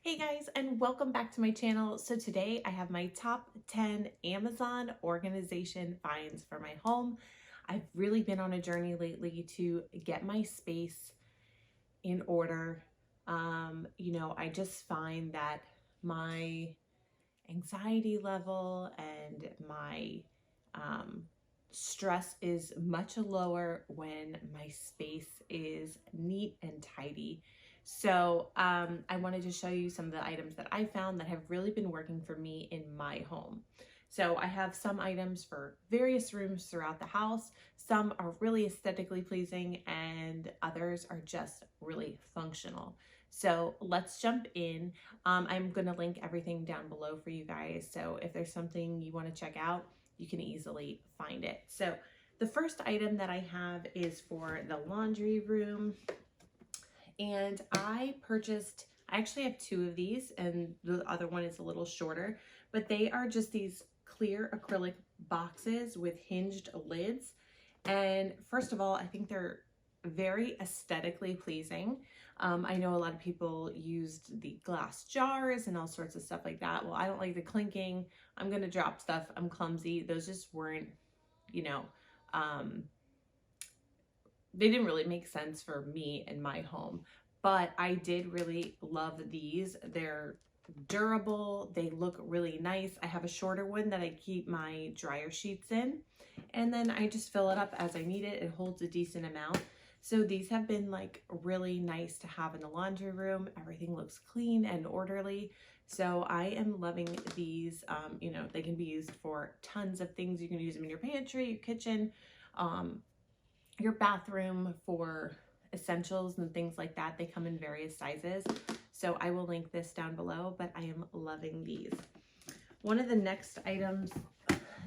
Hey guys, and welcome back to my channel. So today I have my top 10 Amazon organization finds for my home. I've really been on a journey lately to get my space in order. I just find that my anxiety level and my stress is much lower when my space is neat and tidy. So I wanted to show you some of the items that I found that have really been working for me in my home. So I have some items for various rooms throughout the house. Some are really aesthetically pleasing and others are just really functional. So let's jump in. I'm going to link everything down below for you guys. So if there's something you want to check out, you can easily find it. So the first item that I have is for the laundry room. And I actually have two of these and the other one is a little shorter, but they are just these clear acrylic boxes with hinged lids. And first of all, I think they're very aesthetically pleasing. I know a lot of people used the glass jars and all sorts of stuff like that. Well, I don't like the clinking. I'm gonna drop stuff. I'm clumsy. Those just weren't, you know, um, they didn't really make sense for me in my home, but I did really love these. They're durable, they look really nice. I have a shorter one that I keep my dryer sheets in, and then I just fill it up as I need it. It holds a decent amount. So these have been like really nice to have in the laundry room. Everything looks clean and orderly. So I am loving these. They can be used for tons of things. You can use them in your pantry, your kitchen, your bathroom for essentials and things like that. They come in various sizes. So I will link this down below, but I am loving these. One of the next items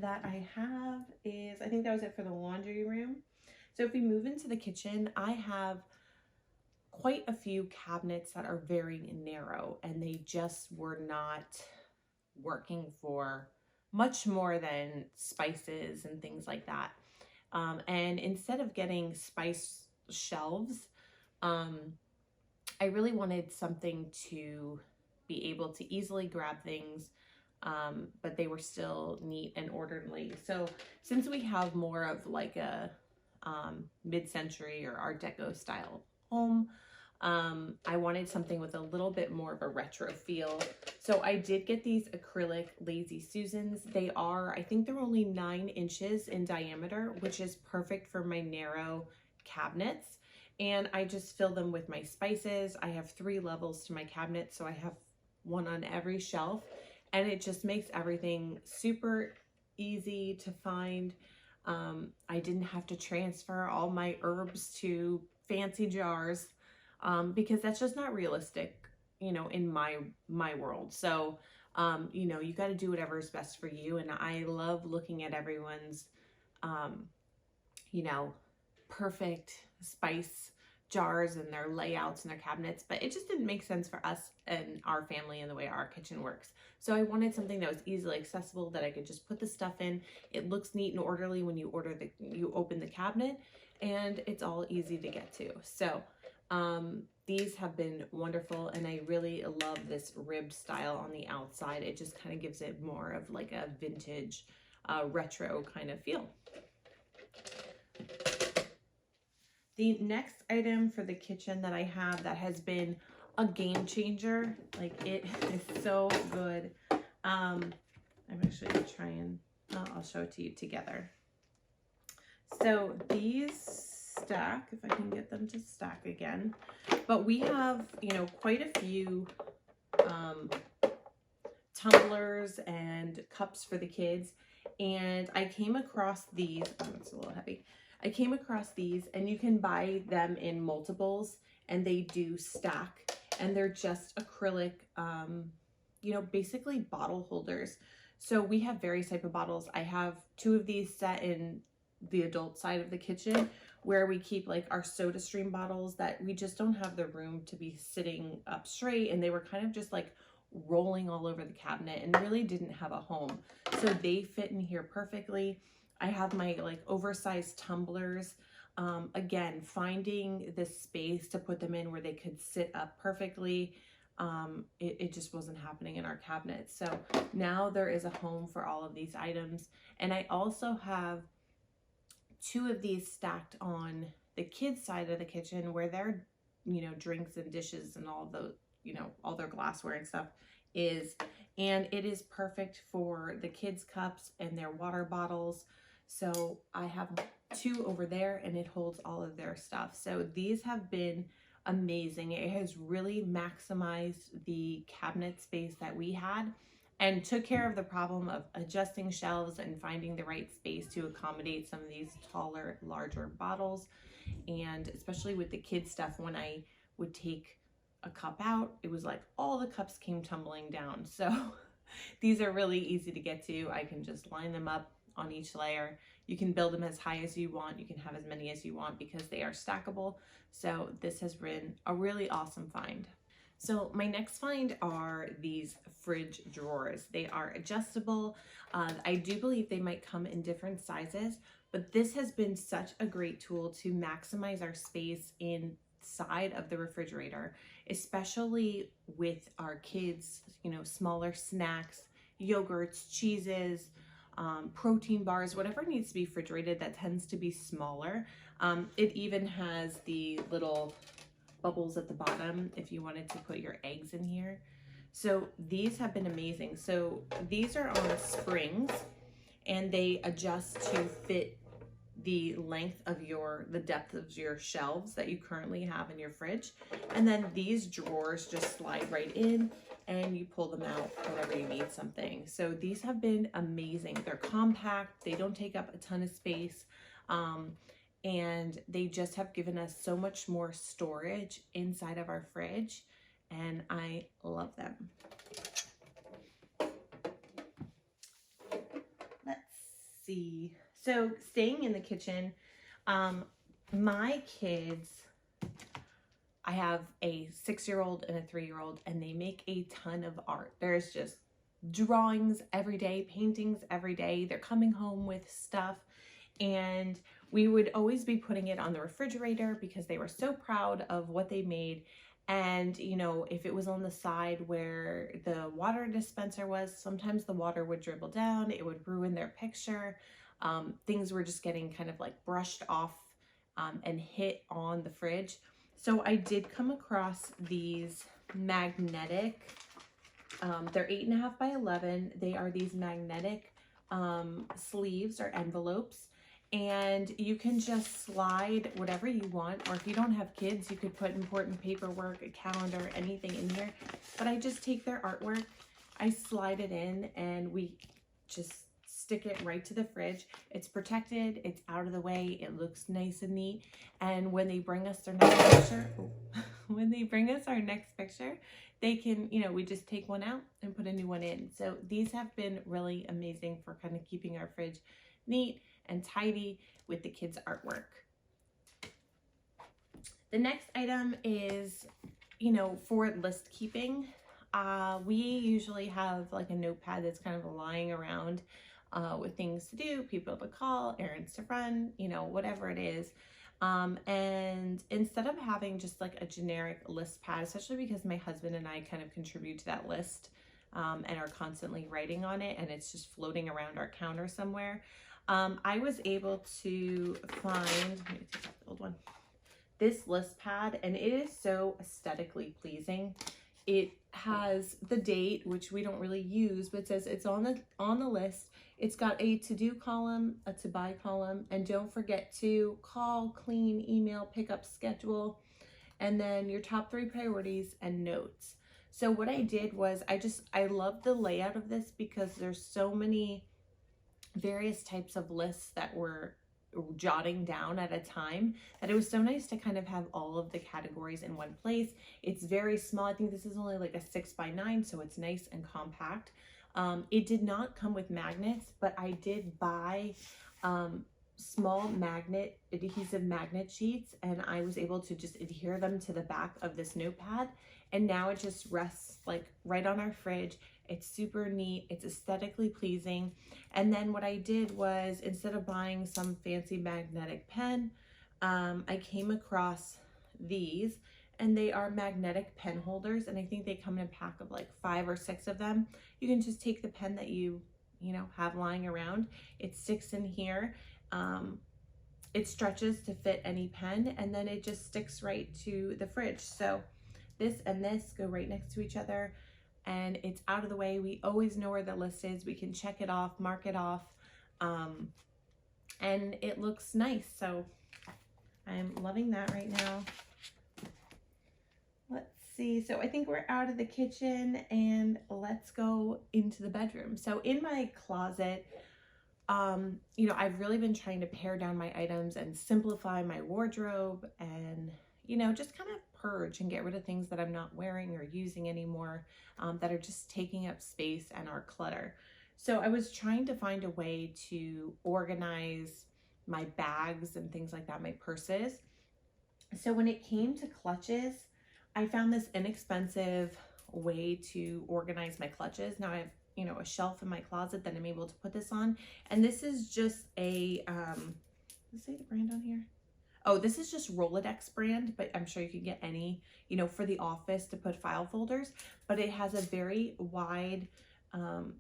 that I have is, I think that was it for the laundry room. So if we move into the kitchen, I have quite a few cabinets that are very narrow and they just were not working for much more than spices and things like that. And instead of getting spice shelves, I really wanted something to be able to easily grab things, but they were still neat and orderly. So since we have more of like a mid-century or Art Deco style home, I wanted something with a little bit more of a retro feel. So I did get these acrylic Lazy Susans. They are, I think they're only 9 inches in diameter, which is perfect for my narrow cabinets. And I just fill them with my spices. I have 3 levels to my cabinet, so I have one on every shelf. And it just makes everything super easy to find. I didn't have to transfer all my herbs to fancy jars because that's just not realistic, in my world. So, you got to do whatever is best for you. And I love looking at everyone's, you know, perfect spice jars and their layouts and their cabinets, but it just didn't make sense for us and our family and the way our kitchen works. So I wanted something that was easily accessible, that I could just put the stuff in. It looks neat and orderly when you open the cabinet, and it's all easy to get to. So these have been wonderful, and I really love this rib style on the outside. It just kind of gives it more of like a vintage retro kind of feel. The next item for the kitchen that I have that has been a game changer, like it is so good. I'm actually gonna try and, I'll show it to you together. So these stack, if I can get them to stack again, but we have, quite a few tumblers and cups for the kids. And I came across these, it's a little heavy. I came across these, and you can buy them in multiples, and they do stack, and they're just acrylic, basically bottle holders. So we have various type of bottles. I have 2 of these set in the adult side of the kitchen, where we keep like our soda stream bottles that we just don't have the room to be sitting up straight, and they were kind of just like rolling all over the cabinet and really didn't have a home. So they fit in here perfectly. I have my like oversized tumblers. Again, finding the space to put them in where they could sit up perfectly it just wasn't happening in our cabinets. So now there is a home for all of these items. And I also have 2 of these stacked on the kids' side of the kitchen where their, drinks and dishes and all of those, all their glassware and stuff is. And it is perfect for the kids' cups and their water bottles. So I have 2 over there and it holds all of their stuff. So these have been amazing. It has really maximized the cabinet space that we had and took care of the problem of adjusting shelves and finding the right space to accommodate some of these taller, larger bottles. And especially with the kids stuff, when I would take a cup out, it was like all the cups came tumbling down. So these are really easy to get to. I can just line them up on each layer. You can build them as high as you want. You can have as many as you want because they are stackable. So this has been a really awesome find. So my next find are these fridge drawers. They are adjustable. I do believe they might come in different sizes, but this has been such a great tool to maximize our space inside of the refrigerator, especially with our kids, smaller snacks, yogurts, cheeses, protein bars, whatever needs to be refrigerated that tends to be smaller. It even has the little bubbles at the bottom if you wanted to put your eggs in here. So these have been amazing. So these are on springs and they adjust to fit the length of the depth of your shelves that you currently have in your fridge. And then these drawers just slide right in and you pull them out whenever you need something. So these have been amazing. They're compact, they don't take up a ton of space. And they just have given us so much more storage inside of our fridge, and I love them. Let's see. So staying in the kitchen, my kids, I have a 6-year-old and a 3-year-old, and they make a ton of art. There's just drawings every day, paintings every day. They're coming home with stuff, and we would always be putting it on the refrigerator because they were so proud of what they made. And, if it was on the side where the water dispenser was, sometimes the water would dribble down, it would ruin their picture. Things were just getting kind of like brushed off and hit on the fridge. So I did come across these magnetic, they're 8.5 by 11. They are these magnetic sleeves or envelopes. And you can just slide whatever you want, or if you don't have kids, you could put important paperwork, a calendar, anything in here. But I just take their artwork, I slide it in, and we just stick it right to the fridge. It's protected, it's out of the way, it looks nice and neat. And when they bring us their next picture, they can, we just take one out and put a new one in. So these have been really amazing for kind of keeping our fridge neat and tidy with the kids' artwork. The next item is, for list keeping. We usually have like a notepad that's kind of lying around with things to do, people to call, errands to run, whatever it is. And instead of having just like a generic list pad, especially because my husband and I kind of contribute to that list and are constantly writing on it, and it's just floating around our counter somewhere, I was able to find, let me take out the old one, this list pad, and it is so aesthetically pleasing. It has the date, which we don't really use, but it says it's on the list. It's got a to-do column, a to-buy column, and don't forget to call, clean, email, pick up, schedule, and then your top 3 priorities and notes. So what I did was I love the layout of this because there's so many various types of lists that we're jotting down at a time that it was so nice to kind of have all of the categories in one place. It's very small. I think this is only like a 6 by 9, so it's nice and compact. It did not come with magnets, but I did buy small adhesive magnet sheets, and I was able to just adhere them to the back of this notepad, and now it just rests like right on our fridge. It's super neat, it's aesthetically pleasing. And then what I did was, instead of buying some fancy magnetic pen, I came across these, and they are magnetic pen holders, and I think they come in a pack of like 5 or 6 of them. You can just take the pen that you have lying around. It sticks in here. It stretches to fit any pen, and then it just sticks right to the fridge. So this and this go right next to each other, and it's out of the way. We always know where the list is. We can check it off, mark it off, and it looks nice. So I'm loving that right now. Let's see. So I think we're out of the kitchen, and let's go into the bedroom. So in my closet, I've really been trying to pare down my items and simplify my wardrobe, and, just kind of purge and get rid of things that I'm not wearing or using anymore, that are just taking up space and are clutter. So I was trying to find a way to organize my bags and things like that, my purses. So when it came to clutches, I found this inexpensive way to organize my clutches. Now I have a shelf in my closet that I'm able to put this on. And this is just a, does it say the brand on here? Oh, this is just Rolodex brand, but I'm sure you could get any, for the office to put file folders, but it has a very wide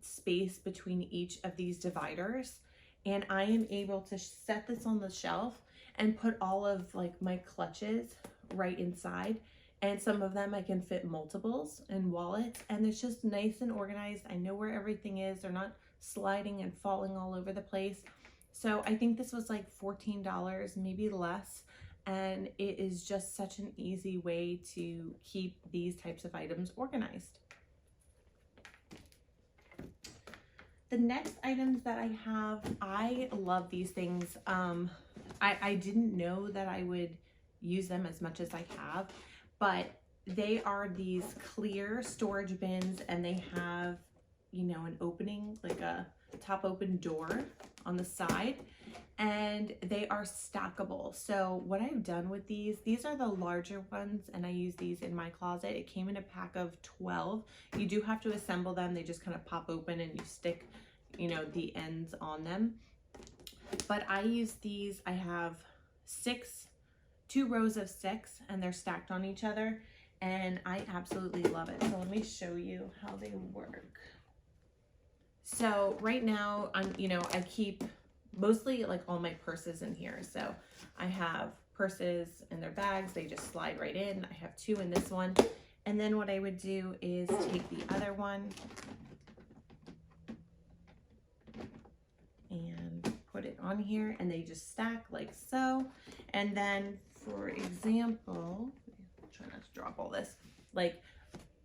space between each of these dividers. And I am able to set this on the shelf and put all of like my clutches right inside. And some of them I can fit multiples and wallets, and it's just nice and organized. I know where everything is. They're not sliding and falling all over the place. So I think this was like $14, maybe less. And it is just such an easy way to keep these types of items organized. The next items that I have, I love these things. I didn't know that I would use them as much as I have, but they are these clear storage bins, and they have, an opening, like a top open door on the side, and they are stackable. So what I've done with these are the larger ones, and I use these in my closet. It came in a pack of 12. You do have to assemble them. They just kind of pop open and you stick, the ends on them. But I use these. I have 2 rows of 6, and they're stacked on each other, and I absolutely love it. So let me show you how they work. So right now I keep mostly like all my purses in here. So I have purses in their bags. They just slide right in. I have 2 in this one. And then what I would do is take the other one and put it on here, and they just stack like so. And then, for example, try not to drop all this, like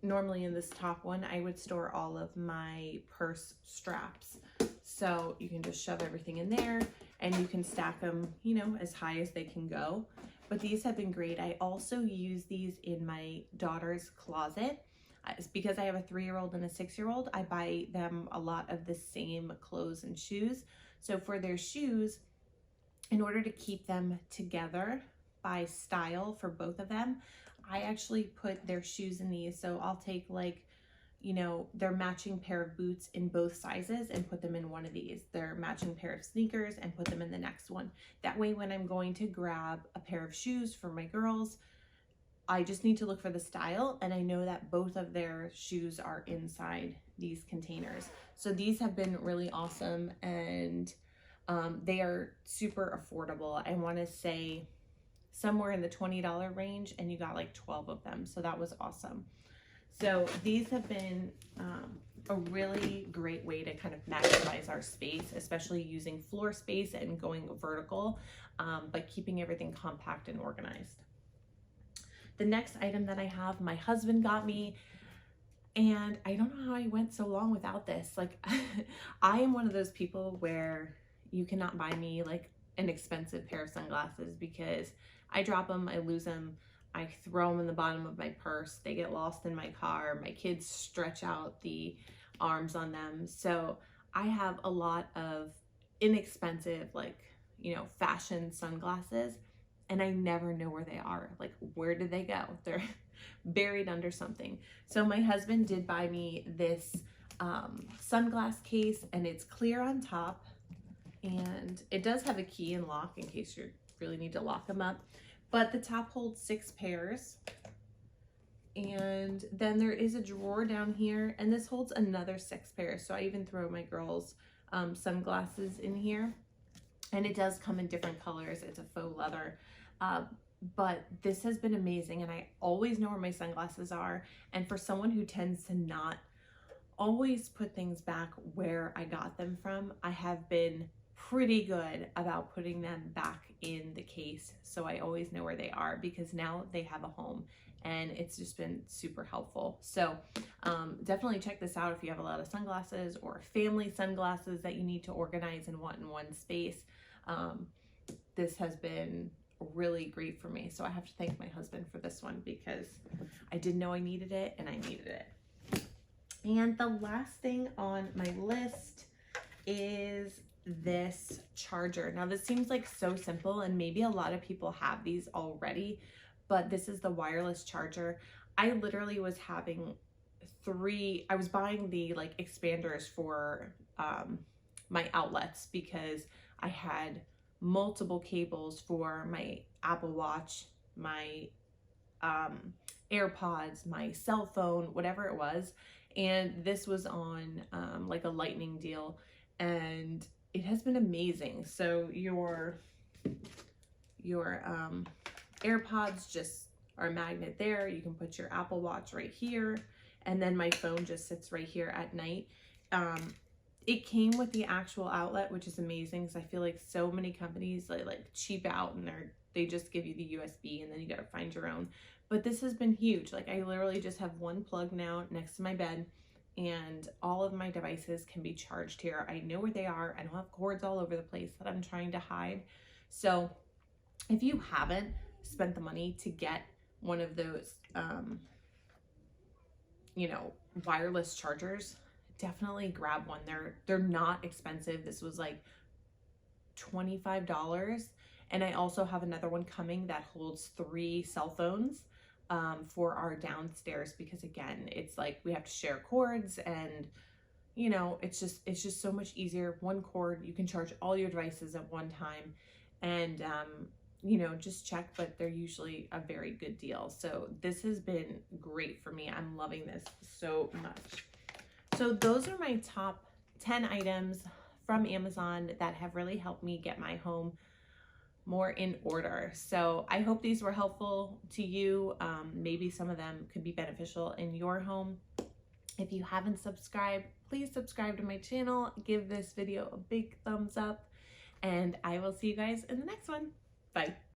normally in this top one, I would store all of my purse straps. So you can just shove everything in there, and you can stack them, as high as they can go. But these have been great. I also use these in my daughter's closet. Because I have a 3-year-old and a 6-year-old, I buy them a lot of the same clothes and shoes. So for their shoes, in order to keep them together by style for both of them, I actually put their shoes in these. So I'll take their matching pair of boots in both sizes and put them in one of these, their matching pair of sneakers, and put them in the next one. That way, when I'm going to grab a pair of shoes for my girls, I just need to look for the style, and I know that both of their shoes are inside these containers. So these have been really awesome, and they are super affordable. I want to say somewhere in the $20 range, and you got like 12 of them. So that was awesome. So these have been a really great way to kind of maximize our space, especially using floor space and going vertical, but keeping everything compact and organized. The next item that I have, my husband got me, and I don't know how I went so long without this. Like, I am one of those people where you cannot buy me like an expensive pair of sunglasses, because I drop them, I lose them, I throw them in the bottom of my purse, they get lost in my car, my kids stretch out the arms on them. So I have a lot of inexpensive, like, fashion sunglasses, and I never know where they are. Like, where did they go? They're buried under something. So my husband did buy me this sunglass case, and it's clear on top, and it does have a key and lock in case you really need to lock them up. But the top holds 6 pairs, And then there is a drawer down here, and this holds another 6 pairs. So I even throw my girls' sunglasses in here. And it does come in different colors. It's a faux leather. But this has been amazing, and I always know where my sunglasses are. And for someone who tends to not always put things back where I got them from, I have been pretty good about putting them back in the case, so I always know where they are, because now they have a home, and it's just been super helpful. So definitely check this out if you have a lot of sunglasses or family sunglasses that you need to organize and want in one space. This has been really great for me, so I have to thank my husband for this one, because I didn't know I needed it, and I needed it. And the last thing on my list is this charger. Now this seems like so simple, and maybe a lot of people have these already, but this is the wireless charger. I literally was having I was buying the like expanders for my outlets, because I had multiple cables for my Apple Watch, my AirPods, my cell phone, whatever it was. And this was on like a lightning deal, and it has been amazing. So your AirPods just are a magnet there. You can put your Apple Watch right here, and then my phone just sits right here at night. It came with the actual outlet, which is amazing, because I feel like so many companies like cheap out, and they just give you the USB, and then you got to find your own. But this has been huge. Like, I literally just have one plug now next to my bed, and all of my devices can be charged here. I know where they are. I don't have cords all over the place that I'm trying to hide. So if you haven't spent the money to get one of those, you know, wireless chargers, definitely grab one. They're not expensive. This was like $25. And I also have another one coming that holds 3 cell phones for our downstairs, because again, it's like we have to share cords, and you know, it's just so much easier. One cord, you can charge all your devices at one time. And you know, just check, but they're usually a very good deal. So this has been great for me. I'm loving this so much. So those are my top 10 items from Amazon that have really helped me get my home more in order. So I hope these were helpful to you. Maybe some of them could be beneficial in your home. If you haven't subscribed, please subscribe to my channel. Give this video a big thumbs up, and I will see you guys in the next one. Bye.